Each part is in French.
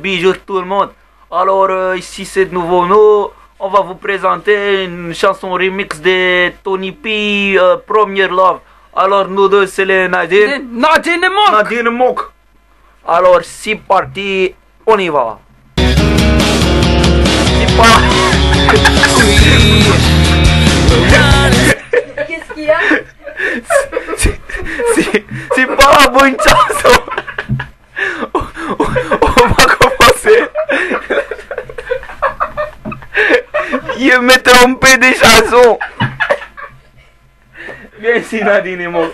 Bonjour tout le monde. Alors ici c'est de nouveau nous. On va vous présenter une chanson remix de Tony P, Premier Love. Alors nous deux c'est les Nadine. Nadine et Monk. Nadine et Monk. Alors c'est parti, on y va. C'est pas... Qu'est-ce qu'il y a? C'est pas la bonne chanson. On va commencer. Je me trompé des chansons. Viens ici Nadine et Monk.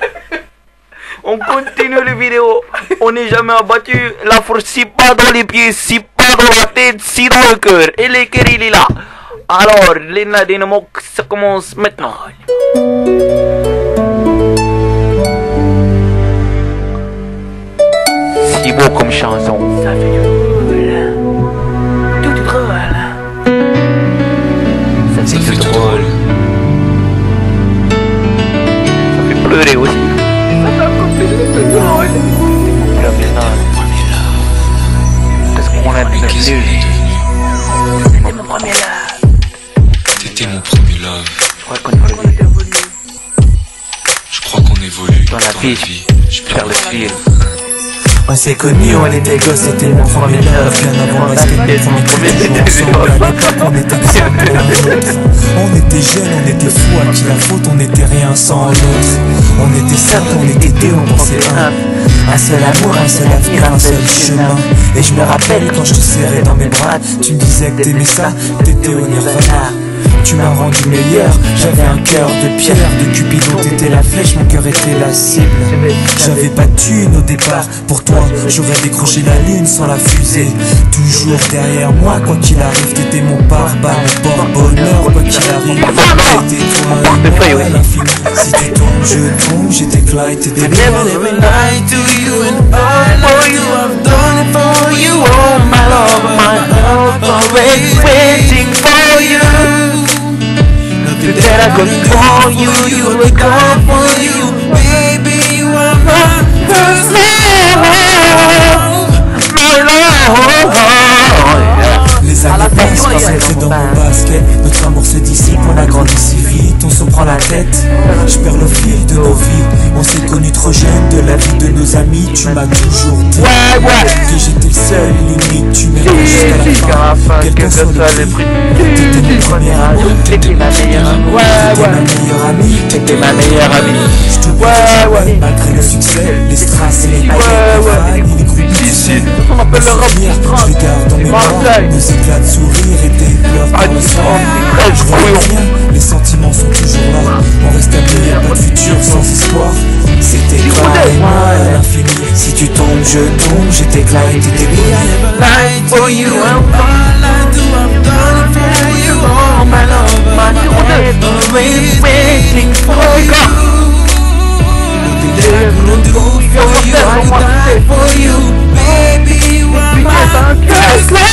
On continue les vidéos. On n'est jamais abattu. La force c'est pas dans les pieds, c'est pas dans la tête, c'est dans le cœur. Et le cœur il est là. Alors les Nadine et Monk, ça commence maintenant. C'est beau comme chanson. Ça fait du drôle. Tout drôle. Ça fait drôle. Ça fait pleurer aussi. Ça fait encore plus drôle. Qu'est-ce qu'on a de plus? C'était mon premier love. T'étais mon premier love. Je crois qu'on évolue. Je crois qu'on évolue Dans la vie. Je Faire le fil. On s'est connus, on était gosses, c'était mon premier love. Bien avant la skate, on était on était jeunes, on était fous, à qui la faute, on n'était rien sans l'autre. On était simples, on était deux, on pensait un seul amour, un seul avenir, un seul chemin. Et je me rappelle quand je te serrais dans mes bras, tu me disais que t'aimais ça, t'étais au Nirvana. Tu m'as rendu meilleur, j'avais un cœur de pierre, de Cupidon, t'étais la flèche, mon cœur était la cible. J'avais pas de thune au départ, pour toi j'aurais décroché la lune sans la fusée. Toujours derrière moi, quoi qu'il arrive, t'étais mon pare-balles, mon porte-bonheur, quoi qu'il arrive. C'était toi et moi à l'infini. Si tu tombes, je tombe, j'étais Clyde, t'étais every night to you and all for you, I've done it for you, oh my love, my heart always waiting for you. That I could for you, you would go for you, baby, you are my first love, my love. Les années passent, c'est dans mon basket. Notre amour se dissipe, on a grandi si vite, on se prend la tête. Je perds le fil de nos vies. On s'est connus trop jeunes, de la vie de nos amis. Tu m'as toujours dit que j'étais le seul, l'unique. Tu m'aimes jusqu'à la fin, quel que soit le prix. T'étais mon premier amour, t'étais ma meilleure amie. T'étais ma meilleure amie, t'étais ma meilleure amie. Je te vois, malgré le succès, les strass et les haïs, les groupes difficiles. On m'appelle le rap je les garde dans mes bras. Nos éclats de sourire et tes pleurs dans le sang. Je vois rien, les sentiments sont toujours là. On reste amis, y'a pas de futur sans espoir. C'était toi et moi à l'infini. Si tu tombes, je tombe, j'étais Clyde, t'étais Bonnie. Light for you, I'm all I do, I've done it for you. Oh my love, my heart always waiting for you. That I couldn't do for you, I die for you. Baby, you are my first love.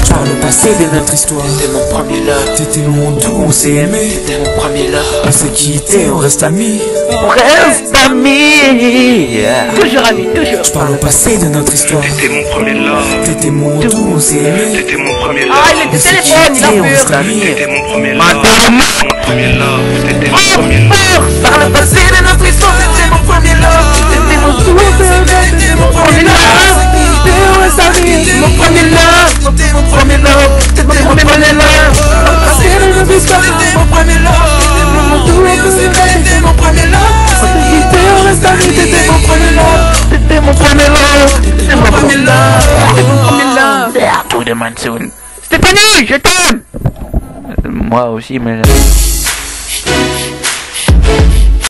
Par le passé de notre histoire, C'était mon premier love. t'étais mon doux, on s'est aimé. C'était mon premier love. On s'est quitté, on reste amis. On reste amis. Toujours amis, toujours. Je parle au passé de notre histoire. T'étais mon premier love. T'étais mon doux, on s'est aimé. T'étais mon premier Ah, love. il On était s'est téléphone, quitté, il on a reste peur. amis. T'étais mon premier love. Madame. Mon premier love. T'étais mon premier love. Par le passé de notre histoire, c'était mon premier love. C'était mon c'était mon premier love. On reste amis. Mon premier love. C'était mon premier love. C'était mon premier love. Par le passé de notre histoire, c'était mon premier love. C'était mon premier love. On s'est quitté, on reste amis. C'était mon premier love. C'était mon premier love. C'était mon premier love. C'était mon premier love. C'est Arthur de Mansoun. Stéphanie, je t'aime. Moi aussi, mais...